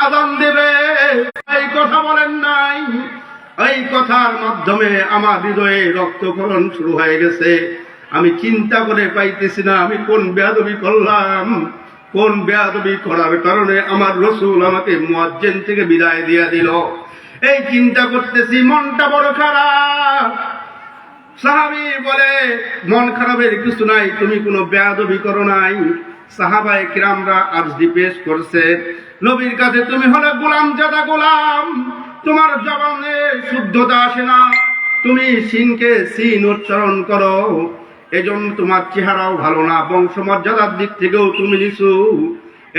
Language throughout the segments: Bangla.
আযান দেবে, এই কথা বলেন নাই। এই কথার মাধ্যমে আমার হৃদয়ে রক্তক্ষরণ শুরু হয়ে গেছে। আমি চিন্তা করে পাইতেছি না আমি কোন বেয়াদবি করলাম, কোন বেয়াদবি করার কারণে আমার রাসূল আমাকে মুয়াজ্জিন থেকে বিদায় দিয়ে দিল। এই চিন্তা করতেছি, মনটা বড় খারাপ। সাহাবী বলে, মন খারাপের কিছু নাই, তুমি কোনো বেয়াদবি করো নাই। সাহাবায়ে কিরামরা আরজি পেশ করছে নবীর কাছে, তুমি হলে গোলাম জাদা গোলাম, তোমার জবানে শুদ্ধতা আসে না, তুমি সিনকে সিন উচ্চারণ করো, এজন্য তোমার চেহারাও ভালো না, বংশমর্যাদার দিক থেকেও তুমি নিচু,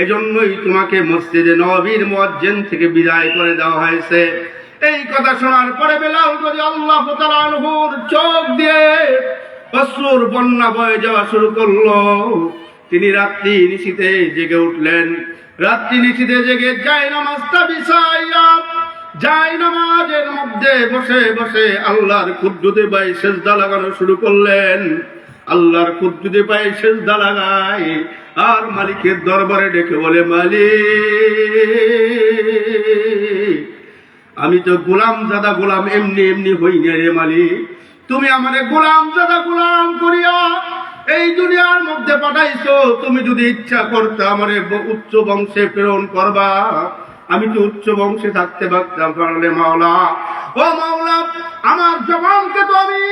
এজন্যই তোমাকে মসজিদে নববীর মুয়াজ্জিন থেকে বিদায় করে দেওয়া হয়েছে। এই কথা শোনার পরে বেলাল রাদিয়াল্লাহু তাআলা আনহুর চোখ দিয়ে অশ্রুর বন্যা বয়ে যাওয়া শুরু করলো। তিনি রাত্রি নিশীথে জেগে উঠলেন। রাত্রি নিশীথে জেগে জায়নামাজটা বিছাইয়া জায়নামাজের মধ্যে বসে বসে আল্লাহর কুদরতে পায়ে সিজদা লাগানো শুরু করলেন। আল্লাহর কুদরতে পায়ে সিজদা লাগায় আর মালিকের দরবারে ডেকে বলে, মালিক, আমি তো গোলাম জাদা গোলাম এমনি এমনি হই না রে মালিক, তুমি আমারে গোলাম জাদা গোলাম করিয়া এই দুনিয়ার মধ্যে পাঠাইছো, তুমি যদি ইচ্ছা করতে আমারে উচ্চ বংশে প্রেরণ করবা, আমি তো উচ্চ বংশে থাকতে পারতাম পারলে মাওলা। ও মাওলা, আমার জবানকে তো আমি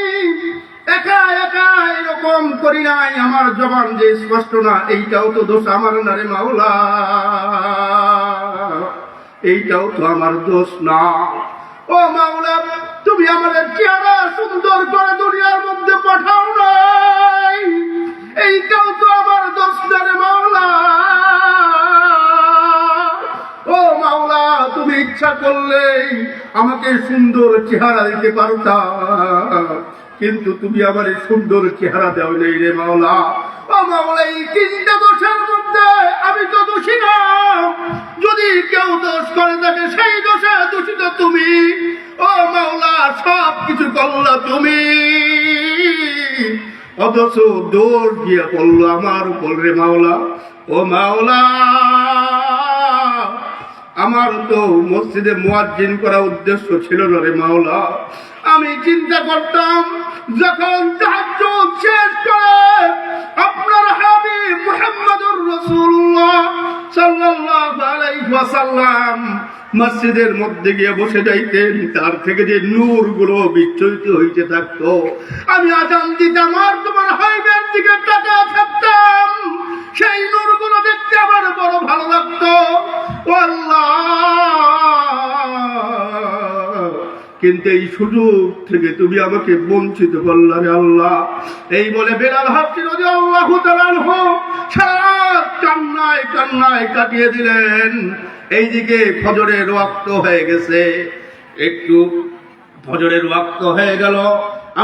একা একা এরকম করি নাই, আমার জবান যে স্পষ্ট না এইটাও তো দোষ আমার না রে মাওলা, এইটাও তো আমার দোষ না। ও মাওলা, তুমি আমাদের চেহারা সুন্দর করে দুনিয়ার মধ্যে পাঠাও নাই, এইটাও তো আমার দোষ না রে মাওলা। ও মাওলা, তুমি ইচ্ছা করলেই আমাকে সুন্দর চেহারা দিতে পারতা, কিন্তু তুমি আমার এই সুন্দর চেহারা দাও নেই রে মাওলা। ও মাওলা, এই তিনটা দোষের মধ্যে আমি তো দোষী না, যদি কেউ দোষ করে থাকে সেই দোষে দোষিত তুমি। ও মাওলা, সব কিছু করলা তুমি, অথচ দোষ গিয়ে পড়লো আমার উপর রে মাওলা। ও মাওলা, আমার তো মসজিদে মুয়াজ্জিন করা উদ্দেশ্য ছিল না রে মাওলা। আমি চিন্তা করতাম যখন তাহাজ্জুদ শেষ করে আপনার হাবিব মুহাম্মদুর রাসূলুল্লাহ সাল্লাল্লাহু আলাইহি ওয়াসাল্লাম মসজিদের মধ্যে গিয়ে বসে যাইতেন, তার থেকে যে নূরগুলো বিচ্ছুরিত হইতে থাকতো, আমি আযান দিতাম আর তোমার হাবিবের দিকে তাকিয়ে থাকতাম, সেই নূরগুলো দেখতে আমার বড় ভালো লাগতো। ও আল্লাহ, কিন্তু এই সুযোগ থেকে তুমি আমাকে বঞ্চিত করলে রে আল্লাহ। এই বলে বেলাল হাবশী রাদিয়াল্লাহু তাআলা আনহু সারা কান্নায় কান্নায় কাটিয়ে দিলেন। এইদিকে ফজরের ওয়াক্ত হয়ে গেছে, একটু ফজরের ওয়াক্ত হয়ে গেল।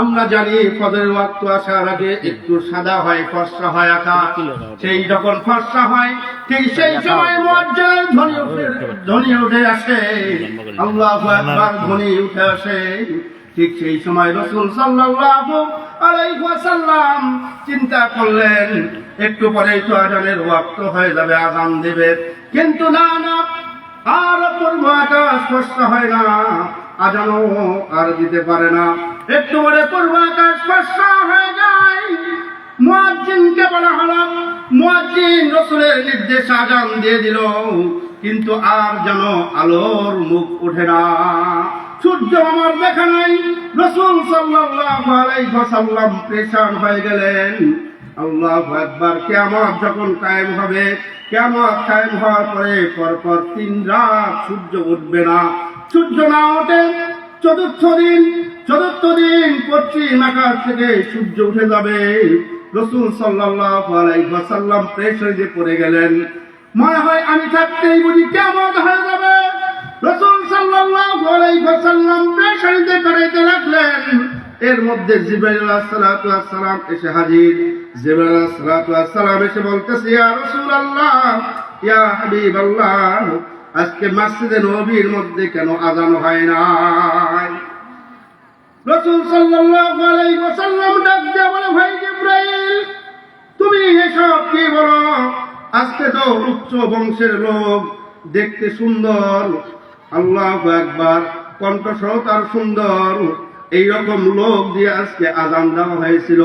আমরা জানি ফজরের ওয়াক্ত আসার আগে একটু সাদা হয়, ফর্সা হয় আকাশ, সেই যখন ফর্সা হয় ঠিক সেই সময় মুয়াজ্জিনের ধ্বনি উঠে আসে, আল্লাহু আকবার ধ্বনি উঠে আসে। ঠিক সেই সময় রাসূল সাল্লাল্লাহু আলাইহি ওয়াসাল্লাম চিন্তা করলেন একটু পরেই তো আযানের ওয়াক্ত হয়ে যাবে, আযান দেবে, কিন্তু না না, আর পূর্ব আকাশ ফর্সা হয় না, আযানও আর দিতে পারে না। একটু পরে পূর্ব আকাশ ফর্সা হয়ে যায়, মুয়াজ্জিনকে বলা হলো, মুয়াজ্জিন রাসূলের নির্দেশে আযান দিয়ে দিল, কিন্তু আর যেন আলোর মুখ ওঠে না, সূর্য আমার দেখা নাই। রাসূল সাল্লাল্লাহু আলাইহি ওয়াসাল্লাম পেরেশান হয়ে গেলেন। আল্লাহু আকবার। কিয়ামত যখন কায়েম হবে, কিয়ামত কায়েম হওয়ার পরে পরপর 3 রাত সূর্য উঠবে না। সূর্য না ওঠে চতুর্থ দিন পশ্চিম আকাশ থেকে সূর্য উঠে যাবে। রাসূল সাল্লাল্লাহু আলাইহি ওয়াসাল্লাম প্রেসারে পড়ে গেলেন, মনে হয় আমি থাকতেই বুঝি কিয়ামত হয়ে যাবে। রাসূল সাল্লাল্লাহু আলাইহি ওয়াসাল্লাম প্রেসারে করাইতে লাগলেন। এর মধ্যে জিবরাইল আলাইহিস সালাতু ওয়াস সালাম এসে হাজির। জিবরাইল আলাইহিস সালাতু ওয়াস সালাম এসে বলতেছে, ইয়া রাসূলুল্লাহ, ইয়া হাবিবাল্লাহ, আজকে মসজিদে নববীর মধ্যে কেন আযান হয় নাই? রাসূল সাল্লাল্লাহু আলাইহি ওয়াসাল্লাম ডাক দিয়ে বলে, ভাই জিবরাইল, তুমি এসব কি বলো? আজকে তো উচ্চ বংশের লোক, দেখতে সুন্দর, আল্লাহু আকবার, কণ্ঠস্বর তার সুন্দর, এইরকম লোক দিয়ে আজকে আজান দেওয়া হয়েছিল,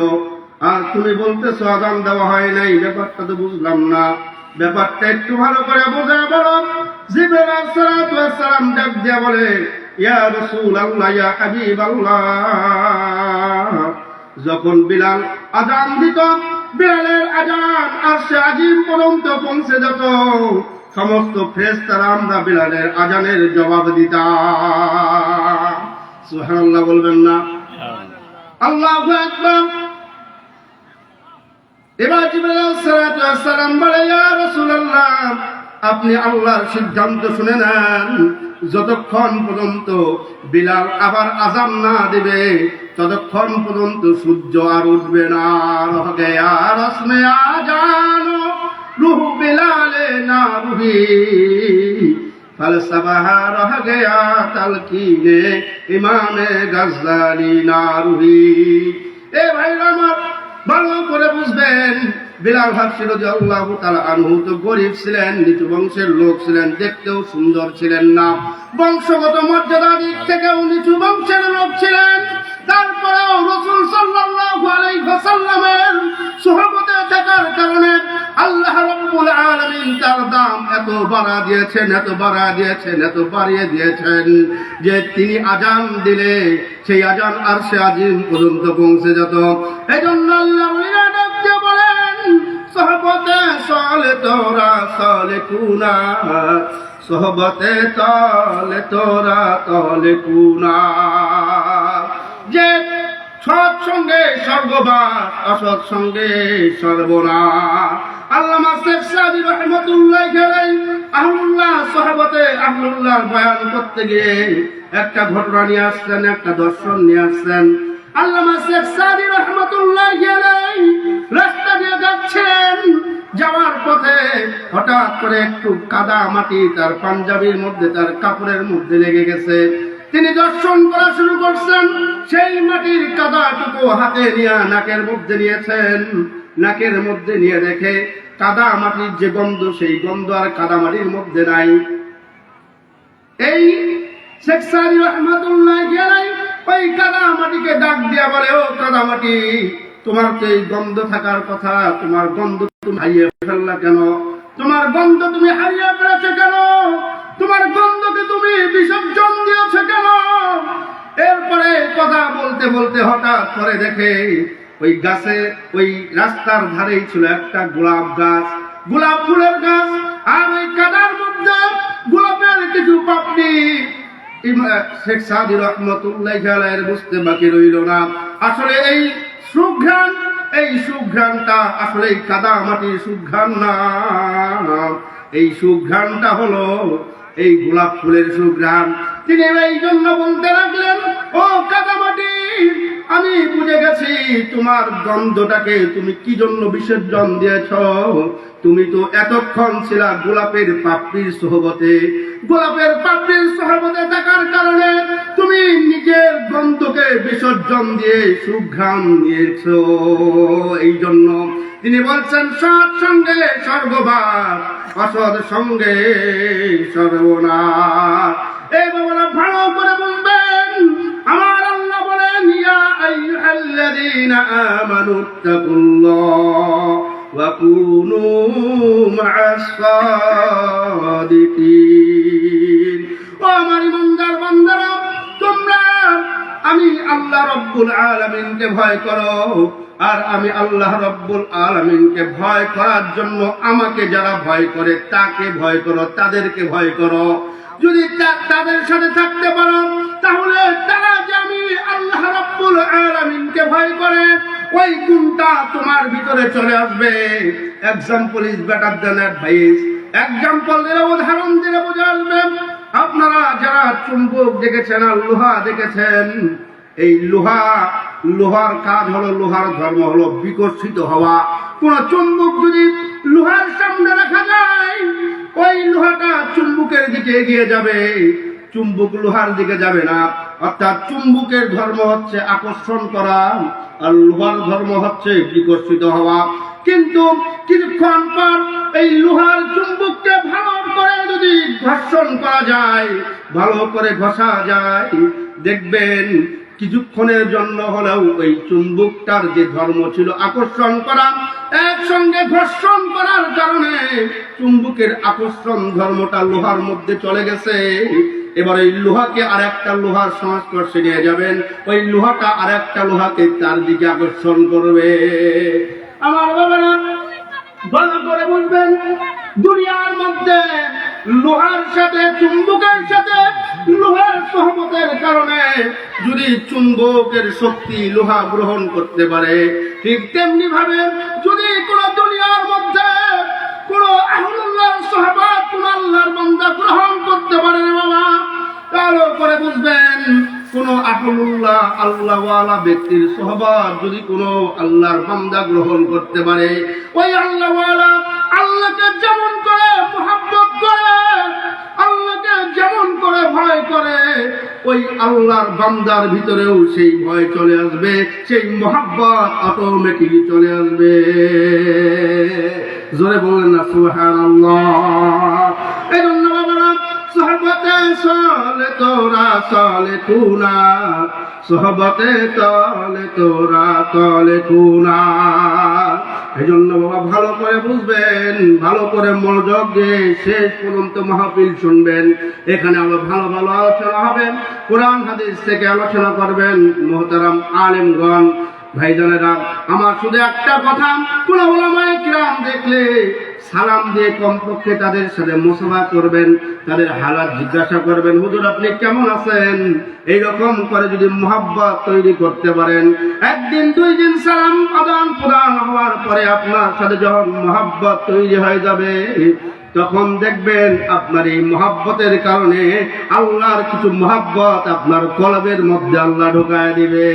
আর তুমি বলতেছো আজান দেওয়া হয় নাই। ব্যাপারটা তো বুঝলাম না, ব্যাপারটা একটু ভালো করে বোঝায় বলো। জিবরাইল আলাইহিস সালাতু ওয়াস সালাম ডাক দিয়ে বলে, ইয়া রাসূলুল্লাহ, ইয়া হাবিবাল্লাহ, যখন বিলাল আজান দিত, বিলালের আজান আরশে আজিম পর্যন্ত পৌঁছে যেত, সমস্ত ফেরেশতারা আমরা বিলালের আজানের জবাব দিতাম। সুবহানাল্লাহ বলবেন না? আল্লাহু আকবার। এবার জিবরাইল আলাইহিস সালাতু ওয়াস সালাম বলে, ইয়া রাসূলুল্লাহ, আপনি আল্লাহর সিদ্ধান্ত শুনে নেন, যতক্ষণ পর্যন্ত বিলাল আবার আজান না দেবে ততক্ষণ পর্যন্ত সূর্য আর উঠবে না। রহ গয়া রসমে আজান রূহ বিলালে না রুহি, ফলসফা রহ গয়া তালকিনে ইমামে গজলানি না রুহি। এ ভাইরা আমার, ভালো করে বুঝবেন, বিলাল হাবশী রাদিয়াল্লাহু তাআলা আনহু তো গরীব ছিলেন, নিচু বংশের লোক ছিলেন, দেখতেও সুন্দর ছিলেন না, বংশগত মর্যাদার দিক থেকেও নিচু বংশের লোক ছিলেন। তারপরেও রাসূল সাল্লাল্লাহু আলাইহি ওয়াসাল্লামের সুহবতে থাকার কারণে আল্লাহ রাব্বুল আলামিন তার দাম এত বাড়া দিয়েছেন, এত বাড়া দিয়েছেন, এত বাড়িয়ে দিয়েছেন যে তিনি আজান দিলে সেই আজান আরশে আজিম পর্যন্ত পৌঁছে যেত। এজন্য আল্লাহ ওলিরা ডাক দিয়ে বলেন, সোহবতে চলে তোরা চলে কুনা, সোহবতে চলে তোরা চলে কুনা। যে সৎ সঙ্গে স্বর্গবাস, অসৎ সঙ্গে সর্বনাশ। আল্লামা শেখ সাদী রাহমাতুল্লাহ আলাইহি আহলুল্লাহ সোহবতে আহলুল্লাহ বয়ান করতে গিয়ে একটা ঘটনা নিয়ে আসছেন, একটা দর্শন নিয়ে আসছেন। আল্লামা শেখ সাদী রাহমাতুল্লাহ আলাইহি রাস্তা দিয়ে যাচ্ছেন, যাওয়ার পথে হঠাৎ করে একটু কাদা মাটি তার পাঞ্জাবির মধ্যে, তার কাপড়ের মধ্যে লেগে গেছে। তিনি দর্শন করা শুরু করছেন, সেই মাটির কাদাটুকু হাতে নিয়ে নাকের মধ্যে নিয়েছেন। নাকের মধ্যে নিয়ে দেখে কাদা মাটির যে গন্ধ, সেই গন্ধ আর কাদা মাটির মধ্যে নাই। এই শেখ সাদী রাহমাতুল্লাহ আলাইহি ওই কাদা মাটিকে ডাক দিয়া বলে, ও কাদা মাটি, তোমার তো এই গন্ধ থাকার কথা, তোমার গন্ধ তুমি হারিয়ে ফেললা কেন? তোমার গন্ধ তুমি হারিয়ে ফেলেছো কেন? তোমার গন্ধকে তুমি বিসর্জন দিয়েছো কেন? এরপরে কথা বলতে বলতে হঠাৎ করে দেখে ওই গাছে, ওই রাস্তার ধারেই ছিল একটা গোলাপ গাছ, গোলাপ ফুলের গাছ, আর ওই কাদার মধ্যে গোলাপের কিছু পাপড়ি। শেখ সাদী রাহমাতুল্লাহ আলাইহি বুঝতে বাকি রইল না, আসলে এই সুঘ্রাণ, এই সুঘ্রাণটা আসলে এই কাদা মাটির সুঘ্রাণ না, এই সুঘ্রাণটা হলো এই গোলাপ ফুলের সুঘ্রাণ। তিনি এই জন্য বলতে লাগলেন, ও কাদা মাটি, আমি বুঝে গেছি তোমার গন্ধটাকে তুমি কি জন্য বিসর্জন দিয়েছ। তুমি তো এতক্ষণ ছিলা গোলাপের পাপড়ির সোহবতে, গোলাপের পাপড়ির সোহবতে থাকার কারণে তুমি নিজের গন্ধকে বিসর্জন দিয়ে সুঘ্রাণ দিয়েছ। এই জন্য তিনি বলছেন, সৎ সঙ্গে স্বর্গবাস, অসৎ সঙ্গে সর্বনাশ। এই বাবারা ভালো করে বুঝবেন, আমার আল্লাহ বলেন, ইয়া আইয়ুহাল্লাযীনা আমানুত্তাকুল্লাহ ওয়া কুনু মা'আস সাদিকিন। ও আমার ইমানদার বান্দারা, তোমরা আমি আল্লাহ রব্বুল আলামিনকে ভয় করো, আর আমি আল্লাহ রব্বুল আলামিনকে ভয় করার জন্য আমাকে যারা ভয় করে তাকে ভয় করো, তাদেরকে ভয় করো। যদি তাদের সাথে থাকতে পারো, তাহলে তারা যে আমি আল্লাহ রব্বুল আলামিনকে ভয় করে, ওই গুণটা তোমার ভিতরে চলে আসবে। Example is better than advice. Example দিলে, উদাহরণ দিলে বোঝা আসবে। আপনারা যারা চুম্বক দেখেছেন আর লোহা দেখেছেন, এই লোহার কাজ হলো, লোহার ধর্ম হলো বিকশিত হওয়া। কোন চুম্বক যদি লোহার সামনে রাখা যায়, ওই লোহাটা চুম্বকের দিকে এগিয়ে যাবে, চুম্বক লোহার দিকে যাবে না। অর্থাৎ চুম্বকের ধর্ম হচ্ছে আকর্ষণ করা, আর লোহার ধর্ম হচ্ছে বিকশিত হওয়া। কিন্তু কিছুক্ষণ পর এই লোহার চুম্বককে ভালো করে যদি ঘর্ষণ করা যায়, ভালো করে ঘষা যায়, দেখবেন কিছুক্ষণের জন্য হলেও ওই চুম্বকটার যে ধর্ম ছিল আকর্ষণ করা, একসঙ্গে ঘর্ষণ করার কারণে চুম্বকের আকর্ষণ ধর্মটা লোহার মধ্যে চলে গেছে। এবার ওই লোহাকে আর একটা লোহার সংস্পর্শে নিয়ে যাবেন, ওই লোহাটা আর একটা লোহাকে তার দিকে আকর্ষণ করবে। আমার বাবারা ভালো করে বুঝবেন, দুনিয়ার মধ্যে লোহার সাথে চুম্বকের সাথে লোহার সহমতের কারণে যদি চুম্বকের শক্তি লোহা গ্রহণ করতে পারে, ঠিক তেমনি ভাবে যদি কোন দুনিয়ার মধ্যে কোন আহলুল্লাহর সাহাবাত কোন আল্লাহর বান্দা গ্রহণ করতে পারে না বাবা, ভালো করে বুঝবেন, কোন আহলুল্লাহ আল্লাহওয়ালা ব্যক্তির সহবাত যদি কোন আল্লাহর বান্দা গ্রহণ করতে পারে, ওই আল্লাহওয়ালা আল্লাহকে যেমন করে মুহাব্বত করে, আল্লাহকে যেমন করে ভয় করে, ওই আল্লাহর বান্দার ভিতরেও সেই ভয় চলে আসবে, সেই মুহাব্বত অটোমেটিকলি চলে আসবে। জোরে বলেন না সুবহানাল্লাহ। এজন্য বাবারা সোহবতে চলে তোরা চলে কুনা, সোহবতে চলে তোরা চলে কুনা। এই জন্য বাবা ভালো করে বুঝবেন, ভালো করে মনোযোগ দিয়ে শেষ পর্যন্ত মাহফিল শুনবেন। এখানে আবার ভালো ভালো আলোচনা হবে, কোরআন হাদিস থেকে আলোচনা করবেন মুহতারাম আলেমগণ। ভাইজানেরা, আমার শুধু একটা কথা, কোন উলামায়ে কিরাম দেখলে সালাম দিয়ে কমপক্ষে তাদের সাথে মুসাফা করবেন, তাদের হালাত জিজ্ঞাসা করবেন, হুজুর আপনি কেমন আছেন। এইরকম করে যদি মুহাব্বত তৈরি করতে পারেন, একদিন দুই দিন সালাম আদান প্রদান হওয়ার পরে আপনার সাথে যখন মুহাব্বত তৈরি হয়ে যাবে, তখন দেখবেন আপনার এই মুহাব্বতের কারণে আল্লাহর কিছু মুহাব্বত আপনার কলবের মধ্যে আল্লাহ ঢুকায় দিবে।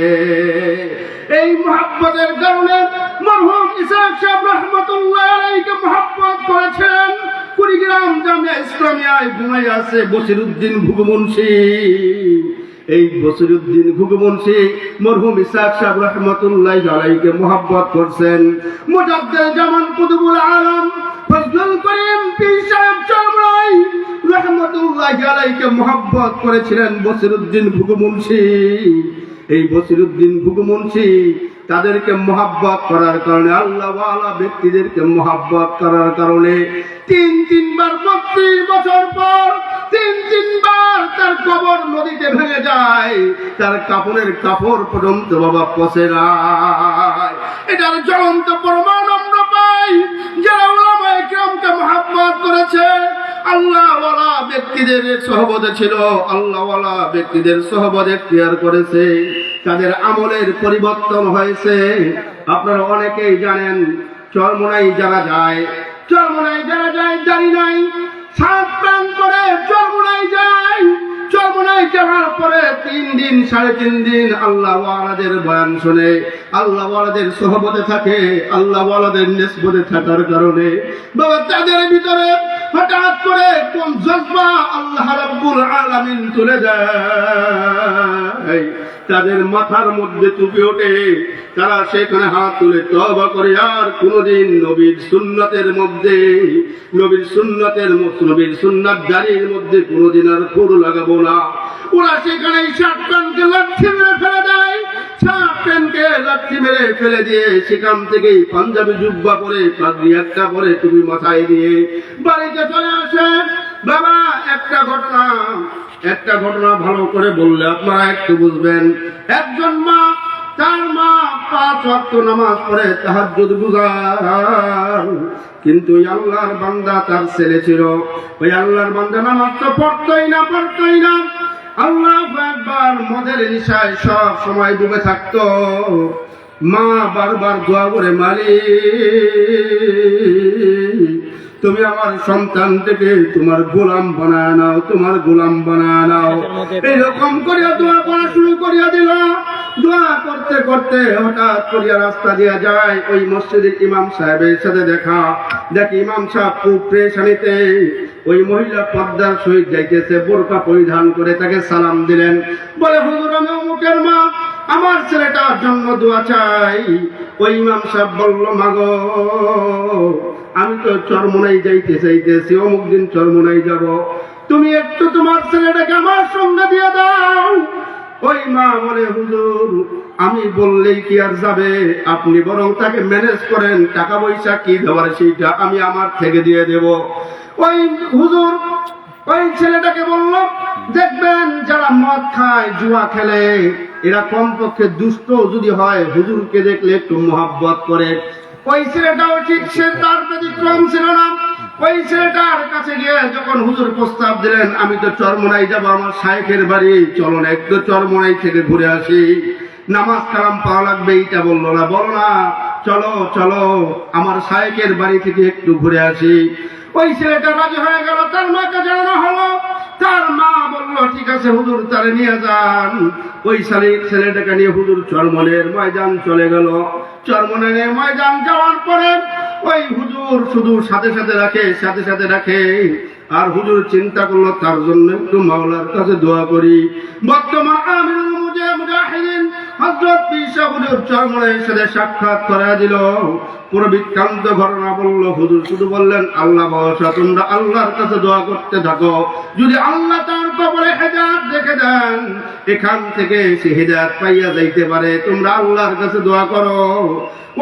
এই মুহাব্বতের কারণে মরহুম ইসহাক সাহেব রাহমাতুল্লাহ আলাইহিকে মুহাব্বত করেছেন। কুড়িগ্রাম জামিয়া ইসলামিয়ায় ঘুমাই আছে বসিরউদ্দিন ঘুঘুমুন্সি। এই বসিরউদ্দিন ঘুঘুমুন্সি মরহুম ইসহাক সাহেব রাহমাতুল্লাহ আলাইহিকে মুহাব্বত করছেন। মুজাদ্দিদ জামান কুতুবুল আলম ফজলুল করিম পীর সাহেব চরমরাই রাহমাতুল্লাহ আলাইহিকে মুহাব্বত করেছিলেন বসিরউদ্দিন ঘুঘুমুন্সি। এই বসিরউদ্দিন ঘুঘুমুন্সি তাদেরকে মুহাব্বত করার কারণে, আল্লাহওয়ালা ব্যক্তিদেরকে মুহাব্বত করার কারণে তিনবার 32 বছর পর তিনবার তার কবর নদীতে ভেঙে যায়, তার কাপড়ের কাপড় পর্যন্ত বাবা পচে যায়। এটার জ্বলন্ত প্রমাণ আমরা পাই, যারা উলামায়ে কিরামকে মুহাব্বত করেছে, আল্লাহওয়ালা ব্যক্তিদের সহবতে ছিল, আল্লাহওয়ালা ব্যক্তিদের সহবত এখতিয়ার করেছে, তাদের আমলের পরিবর্তন হয়েছে। আপনারা অনেকেই জানেন, চরমোনাই যারা যায় জানি নাই, 7 প্রাণ করে চরমোনাই যায়। চরমোনাই যাওয়ার পরে 3 দিন 3.5 দিন আল্লাহওয়ালাদের বয়ান শুনে, আল্লাহওয়ালাদের সহবতে থাকে, আল্লাহওয়ালাদের নিসবতে থাকার কারণে বাবা তাদের ভিতরে হঠাৎ করে কোন জজবা আল্লাহ রাব্বুল আলামিন তুলে দেয়, তাদের মাথার মধ্যে টুপি ওঠে, তারা সেখানে হাত তুলে তওবা করে, আর কোনদিন নবীর সুন্নতের মধ্যে, নবীর সুন্নাত জারির মধ্যে কোনদিন আর ফুল লাগাবো না। ওরা সেখানে শার্টপ্যান্টকে লাঠি মেরে ফেলে দেয়, শার্টপ্যান্টকে লাঠি মেরে ফেলে দিয়ে সেখান থেকেই পাঞ্জাবি জুব্বা পরে, পাগড়ি একটা পরে, টুপি মাথায় দিয়ে বাড়িতে চলে আসে। বাবা একটা ঘটনা ভালো করে বললে আপনারা একটু বুঝবেন। একজন মা, তার মা 5 ওয়াক্ত নামাজ পড়ে তাহাজ্জুদ গুজার, কিন্তু ওই আল্লাহর বান্দা তার ছেলে ছিল, ওই আল্লাহর বান্দা নামাজ তো পড়তই না। আল্লাহু আকবার, মদের নেশায় সব সময় ডুবে থাকতো। মা বারবার দোয়া করে, মালিক তুমি আমার সন্তানটাকে তোমার গোলাম বানায় নাও, তোমার গোলাম বানায় নাও। এইরকম করিয়া দোয়া করা শুরু করিয়া দিল। দোয়া করতে করতে হঠাৎ করিয়া রাস্তা দিয়া যায়, ওই মসজিদের ইমাম সাহেবের সাথে দেখি ইমাম সাহেব খুব প্রেশানিতে, ওই মহিলা পর্দার সহিত যাইতেছে, বোরকা পরিধান করে, তাকে সালাম দিলেন, বলে হুজুর আমি অমুকের মা, আমার ছেলেটার জন্য দোয়া চাই। ওই ইমাম সাহেব বলল, মাগো আমি তো চরমোনাই যাইতে চাইতেছি, অমুক দিন চরমোনাই যাব, তুমি একটু তোমার ছেলেটাকে আমার সঙ্গে দিয়ে দাও। ওই মা বলে, হুজুর আমি বললেই কি আর যাবে, আপনি বরং তাকে ম্যানেজ করেন, টাকা পয়সা কি দেওয়ার সেইটা আমি আমার থেকে দিয়ে দেব। ওই হুজুর ওই ছেলেটাকে বলল, দেখবেন যারা মদ খায়, জুয়া খেলে, এরা কমপক্ষে দুষ্ট যদি হয় হুজুরকে দেখলে একটু মোহাব্বত করে। ওই ছেলেটাও ঠিক সে তার ব্যতিক্রম ছিল না। ওই ছেলেটার কাছে গিয়ে যখন হুজুর প্রস্তাব দিলেন, আমি তো চরমোনাই যাব, আমার শায়েখের বাড়ি, চলো না একটু চরমোনাই থেকে ঘুরে আসি, নামাজ কালাম পাওয়া লাগবে, এইটা বললো না, বলো না চলো চলো আমার শায়েখের বাড়ি থেকে একটু ঘুরে আসি। ওই ছেলেটা রাজি হয়ে গেল, তার মাকে জানানো হলো। তার মা বলল, ঠিক আছে হুজুর তারে নিয়ে যান। ওই ছেলেটাকে নিয়ে হুজুর চরমনের ময়দান চলে গেল। চরমনের ময়দান যাওয়ার পরে ওই হুজুর শুধু সাথে সাথে রাখে। আর হুজুর চিন্তা করলো, তার জন্য একটু মাওলার কাছে দোয়া করি। বর্তমান আমিরুল মুজাহিদিন হযরত পীর সাহেব হুজুর চরমনের সাথে সাক্ষাৎ করা দিল। পুরো বৃত্তান্ত ঘটনা বলল। হুজুর শুধু বললেন, আল্লাহ ভরসা, তোমরা আল্লাহর কাছে দোয়া করতে থাকো, যদি আল্লাহ তার কবরে হেদায়েত দেখে দেন, এখান থেকে সে হেদায়েত পাইয়া যাইতে পারে, তোমরা আল্লাহর কাছে দোয়া করো।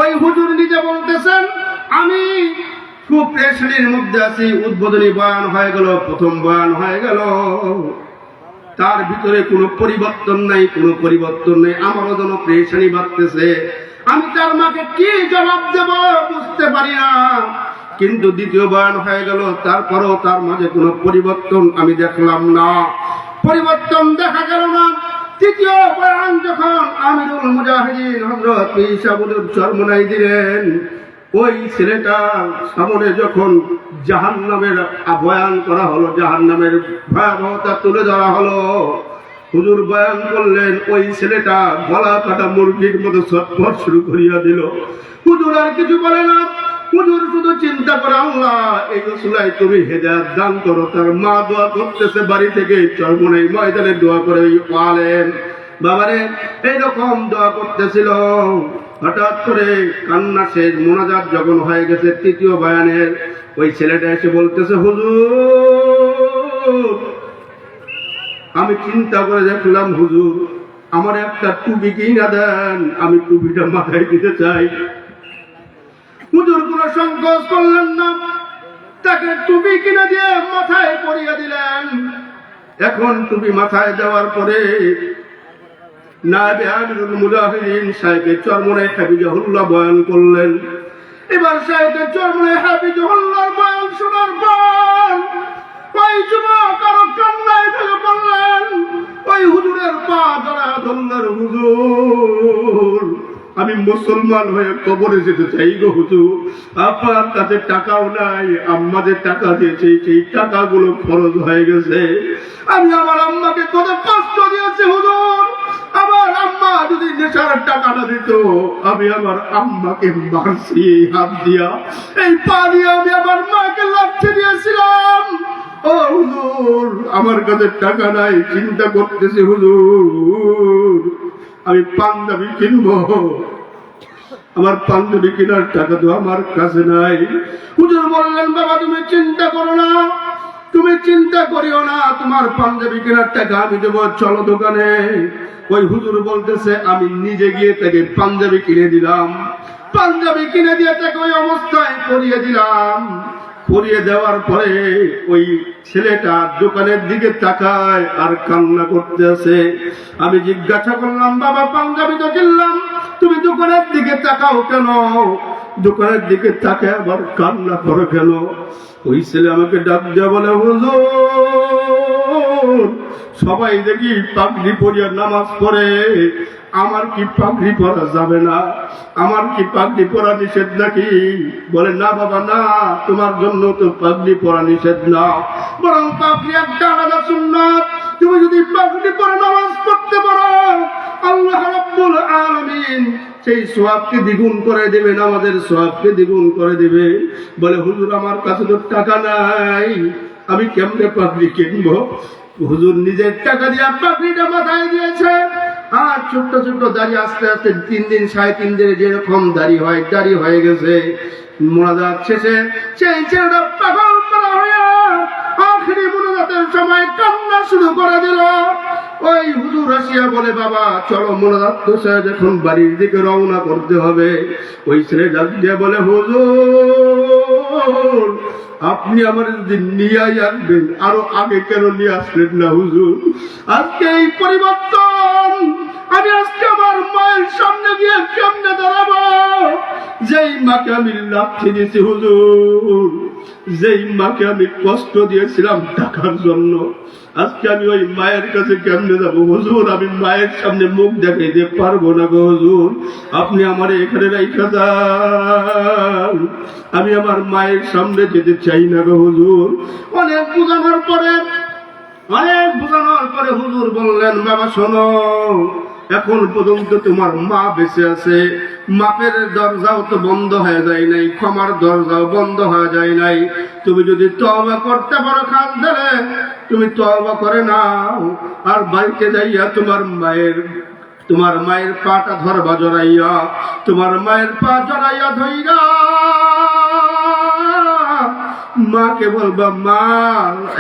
ওই হুজুর নিজে বলতেছেন, আমি খুব প্রেশারির মধ্যে আছি, উদ্বোধনী বয়ান হয়ে গেল, প্রথম বয়ান হয়ে গেল, তার ভিতরে কোনো পরিবর্তন নাই, আমারও যেন প্রেশানি বাড়তেছে, আমি তার মাকে কি জবাব দেব বুঝতে পারি না। কিন্তু দ্বিতীয় বয়ান হয়ে গেল, তারপরও তার মাঝে কোনো পরিবর্তন আমি দেখলাম না, পরিবর্তন দেখা গেল না। তৃতীয় বয়ান যখন আমিরুল মুজাহিদিন হযরত পীর সাহেব চরমোনাই দিলেন, ওই ছেলেটার সামনে যখন জাহান্নামের বয়ান করা হলো, জাহান্নামের ভয়াবহতা তুলে ধরা হলো, হুজুর বয়ান করলেন, ওই ছেলেটা গলা কাটা মুরগির মতো ছটফট শুরু করিয়া দিল। হুজুর আর কিছু বলে না, হুজুর শুধু চিন্তা করে, আল্লাহ এই রসুলাই তুমি হেদায়েত দান করো। তার মা দোয়া করতেছে বাড়ি থেকে, চরমোনাই ময়দানে দোয়া করে পালেন বাবারে, এইরকম দোয়া করতেছিল। হঠাৎ করে কান্না শেষ, মোনাজাত যখন হয়ে গেছে তৃতীয় বয়ানের, ওই ছেলেটা এসে বলতেছে, হুজুর আমি চিন্তা করে দেখলাম, হুজুর আমার একটা টুপি কিনা দেন, আমি টুপিটা মাথায় দিতে চাই। হুজুর কোন সংকোচ করলেন না, তাকে টুপি কিনে দিয়ে মাথায় পরিয়ে দিলেন। এখন টুপি মাথায় দেওয়ার পরে নায়েবে আমিরুল মুজাহিদিন সাহেবের চরমোনাই হাফিজাহুল্লাহ বয়ান করলেন। এবার সাহেবের চরমোনাই হাফিজাহুল্লাহর বয়ান শোনার পর ওই যুবক আরো কান্নায় ফেলে পড়লেন। ওই হুজুরের পা ধরা ধরলেন, হুজুর আমি মুসলমান হয়ে কবরে যেতে চাই গো হুজুর, আপনার কাছে টাকাও নাই, আম্মা যে টাকা দিয়েছে সেই টাকাগুলো খরচ হয়ে গেছে, আমি আমার আম্মাকে কত কষ্ট দিয়েছি হুজুর, আমার আম্মা যদি নেশার টাকাটা দিত, আমি আমার আম্মাকে মারছি হাত দিয়া, এই পা দিয়ে আমি আমার মাকে লাথি দিয়েছিলাম। ও হুজুর আমার কাছে টাকা নাই, চিন্তা করতেছি হুজুর আমি পাঞ্জাবি কিনবো, আমার পাঞ্জাবি কেনার টাকা তো আমার কাছে নাই। হুজুর বললেন, বাবা তুমি চিন্তা করো না, তুমি চিন্তা করিও না, তোমার পাঞ্জাবি কেনার টাকা আমি দেবো, চলো দোকানে। ওই হুজুর বলতেছে, আমি নিজে গিয়ে তাকে পাঞ্জাবি কিনে দিলাম, পাঞ্জাবি কিনে দিয়ে তাকে ওই অবস্থায় পরিয়ে দিলাম। পরিয়ে দেওয়ার পরে ওই ছেলেটা দোকানের দিকে তাকায় আর কান্না করতে আছে। আমি জিজ্ঞাসা করলাম, বাবা পাঞ্জাবি তো কিনলাম, তুমি দোকানের দিকে তাকাও কেন, দোকানের দিকে তাকায় আবার কান্না করো কেন? ওই ছেলে আমাকে ডাক দেওয়া বলে, হুজুর সবাই দেখি পাগড়ি পরিয়া নামাজ পড়ে, আমার কি পাগড়ি পরা যাবে না, আমার কি পাগড়ি পরা নিষেধ নাকি? বলে, না বাবা না, তোমার জন্য তো পাগড়ি পরা নিষেধ না, বরং পাগড়ি একটা আলাদা সুন্নাত, তুমি যদি পাগড়ি পরে নামাজ পড়তে পারো আল্লাহ রাব্বুল আলামিন সেই সওয়াবকে দ্বিগুণ করে দেবে, নামাজের সওয়াবকে দ্বিগুণ করে দেবে। বলে, হুজুর আমার কাছে তো টাকা নাই, আমি কেমনে পাগড়ি কিনবো? হুজুর নিজের টাকা দিয়ে পাগড়িটা মাথায় দিয়েছে। আর ছোট্ট ছোট্ট দাড়ি আস্তে আস্তে 3 দিন 3.5 দিনে যেরকম দাড়ি হয়ে গেছে। মোনাজাত শেষে সেই ছেলেটা পাগল করা হয়ে আখেরি মোনাজাতের সময় কান্না শুরু করে দিল। ওই হুজুর আসিয়া বলে, বাবা চলো মোনাজাত তো শেষ, এখন বাড়ির দিকে রওনা করতে হবে। ওই ছেলে ডাক দিয়ে বলে, হুজুর আপনি আমার যদি নিয়ে আসবেন, আরো আগে কেন নিয়ে আসলেন না হুজুর? আজকে এই পরিবর্তন আমি আজকে আমার মায়ের সামনে গিয়ে কেমনে দাঁড়াবো? যেই মাকে আমি লাথি দিয়েছি হুজুর, যেই মাকে আমি কষ্ট দিয়েছিলাম টাকার জন্য, আজকে আমি ওই মায়ের কাছে কেমনে যাবো হুজুর? আমি মায়ের সামনে মুখ দেখাইতে পারবো না গো হুজুর, আপনি আমার এখানে রাইখা যান, আমি আমার মায়ের সামনে যেতে চাই না গো হুজুর। অনেক বোঝানোর পরে হুজুর বললেন, বাবা শোনো, এখন পর্যন্ত তোমার মা বেঁচে আছে, মাপের দরজাও তো বন্ধ হয়ে যায় নাই, ক্ষমার দরজাও বন্ধ হয়ে যায় নাই। তুমি যদি তওবা করতে পারো খান দিলে তুমি তওবা করে নাও, আর বাড়িতে যাইয়া তোমার মায়ের পাটা ধরবা জড়াইয়া, তোমার মায়ের পা জড়াইয়া ধইরা মাকে বলবা, মা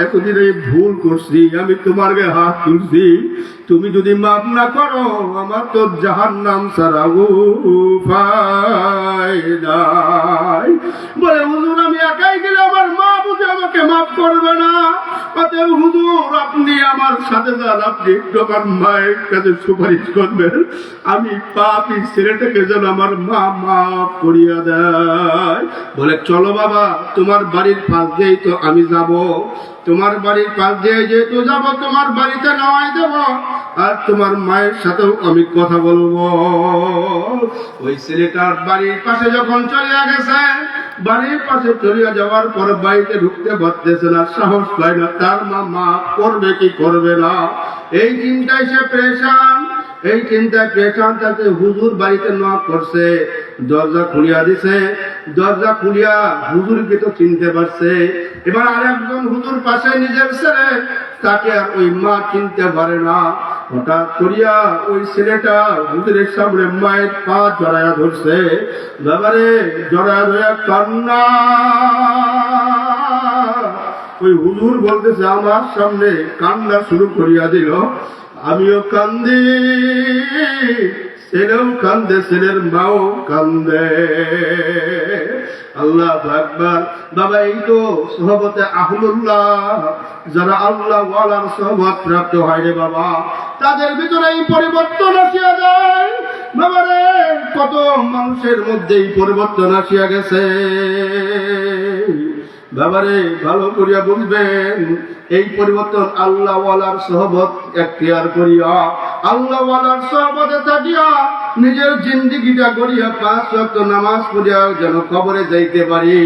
এতদিন এই ভুল করছি, আমি তোমার গায়ে হাত তুলছি, তুমি যদি মাফ না করো আমার তো জাহান্নাম ছাড়া উপায় নাই। বলে, হুজুর আমি একাই গেলে আমার মা বুঝে আমাকে মাফ করবে না, অতএব হুজুর আপনি আমার সাথে যান, আপনি একটু আমার মায়ের কাছে সুপারিশ করবেন, আমি পাপী ছেলেটাকে যেন আমার মা মাফ করিয়া দেয়। বলে, চলো বাবা, তোমার বাড়ির পাশ দিয়েই তো আমি যাব, তোমার বাড়ির পাশ দিয়ে যেহেতু যাব, তোমার বাড়িতে নামাই দেব, আর তোমার মায়ের সাথেও আমি কথা বলবো। ওই ছেলেটার বাড়ির পাশে যখন চলিয়া গেছে, বাড়ির পাশে চলিয়া যাওয়ার পর বাড়িতে ঢুকতে পারতেছে না, সাহস পায় না, তার মা মাফ করবে কি করবে না, এই চিন্তায় সে পেরেশান। তাকে হুজুর বাড়িতে নক করছে, দরজা খুলিয়া দিছে, দরজা খুলিয়া হুজুরকে তো চিনতে পারছে। এবার আরেকজন হুজুর পাশে নিজের ছেলে, তাকে আর ওই মা চিনতে পারে না। হঠাৎ করিয়া ওই ছেলেটা হুজুরের সামনে মায়ের পা জড়াইয়া ধরছে, বাবারে জড়াইয়া ধরে কান্না। ওই হুজুর বলতেছে, আমার সামনে কান্না শুরু করিয়া দিল, আমিও কান্দি, ছেলেও কান্দে, ছেলের মাও কান্দে। আল্লাহু আকবার। বাবা এই তো সোহবতে আহলুল্লাহ, যারা আল্লাহ ওয়ালার সোহবত প্রাপ্ত হয় রে বাবা, তাদের ভিতরে এই পরিবর্তন আসিয়া যায়। বাবা রে, কত মানুষের মধ্যে এই পরিবর্তন আসিয়া গেছে। বাবারে ভালো করিয়া বুঝবেন, এই পরিবর্তন আল্লাহ ওয়ালার সোহবত এখতিয়ার করিয়া, আল্লাহ ওয়ালার সোহবতে থাকিয়া নিজের জিন্দেগিটা গড়িয়া 5 ওয়াক্ত নামাজ পড়িয়া যেন কবরে যাইতে পারি।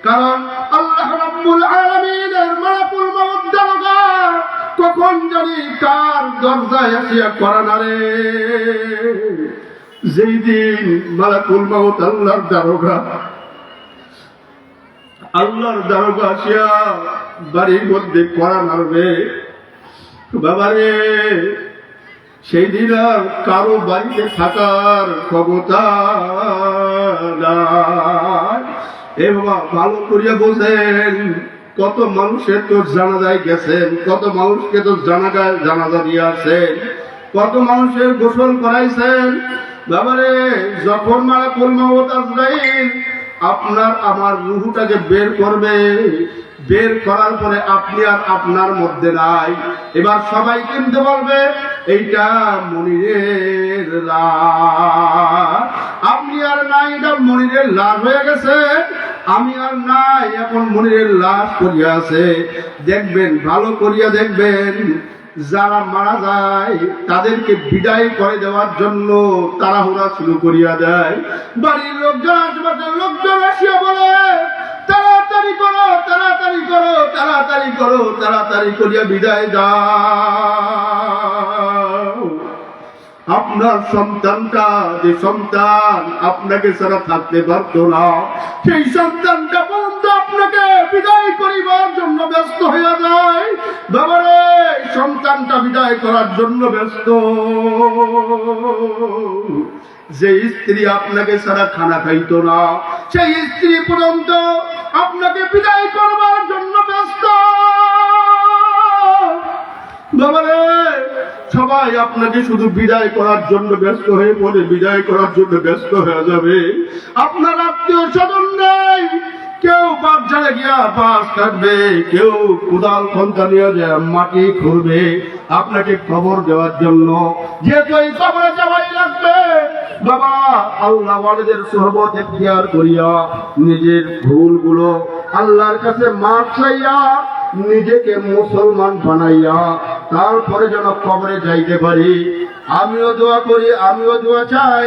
কারণ আল্লাহ রাব্বুল আলামিনের মালাকুল মউত দারোগা কখন জানি কার দরজায় আসিয়া করা না রে। যেই দিন মালাকুল মউত আল্লাহর দারোগা আসিয়া বাড়ির মধ্যে করা মারবে, বাবারে সেই দিন আর কারো বাড়িতে থাকার ক্ষমতা নাই। এ বাবা ভালো করিয়া বোঝেন, কত মানুষের তো জানাজায় গেছেন, কত মানুষকে তো জানাজা দিয়ে আসেন, কত মানুষের গোসল করাইছেন। বাবারে যখন মালাকুল মউত আজরাইল আপনার আমার রুহটাকে বের করবে, বের করার পরে আপনি আর আপনার মধ্যে নাই। এবার সবাই কিনতে বলবে, এইটা মনিরের লাশ, আপনি আর নাই, এটা মনিরের লাশ হয়ে গেছে, আমি আর নাই, এখন মনিরের লাশ করিয়া আছে। দেখবেন, ভালো করিয়া দেখবেন, যারা মারা যায় তাদেরকে বিদায় করে দেওয়ার জন্য তাড়াহুড়া শুরু করিয়া দেয়। বাড়ির লোকজন, আশেপাশের লোকজন আসিয়া বলে, তাড়াতাড়ি করো, তাড়াতাড়ি করো, তাড়াতাড়ি করো, তাড়াতাড়ি করিয়া বিদায় দাও। আপনার সন্তানটা, যে সন্তান আপনাকে ছাড়া থাকতে পারত না, সেই সন্তানটা পর্যন্ত আপনাকে বিদায় করিবার জন্য ব্যস্ত হইয়া যায়, বাবারে সন্তানটা বিদায় করার জন্য ব্যস্ত। যে স্ত্রী আপনাকে ছাড়া খানা খাইতো না, সেই স্ত্রী পর্যন্ত আপনাকে বিদায় করবার জন্য ব্যস্ত। বাবারে সবাই আপনাকে শুধু বিদায় করার জন্য ব্যস্ত হয়ে পড়ে, বিদায় করার জন্য ব্যস্ত হয়ে যাবে। আপনার আত্মীয় স্বজন নেই, কেউ বাজারে গিয়া বাস কাটবে, কেউ কোদাল খন্তা নিয়ে যায় মাটি খুঁড়বে আপনাকে খবর দেওয়ার জন্য, যেহেতু এই খবরে যাওয়াই লাগবে। বাবা আল্লাহ ওয়ালিদের সোহবত এখতিয়ার করিয়া নিজের ভুলগুলো আল্লাহর কাছে মাফ চাইয়া নিজেকে মুসলমান বানাইয়া তারপরে যেন কবরে যাইতে পারি। আমিও দোয়া করি, আমিও দোয়া চাই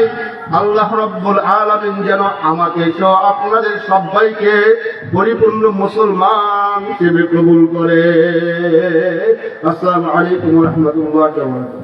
আল্লাহ রাব্বুল আলামিন যেন আমাকে সহ আপনাদের সবাইকে পরিপূর্ণ মুসলমান হিসেবে কবুল করে। আসসালামু আলাইকুম ওয়া রাহমাতুল্লাহি ওয়া বারাকাতুহু।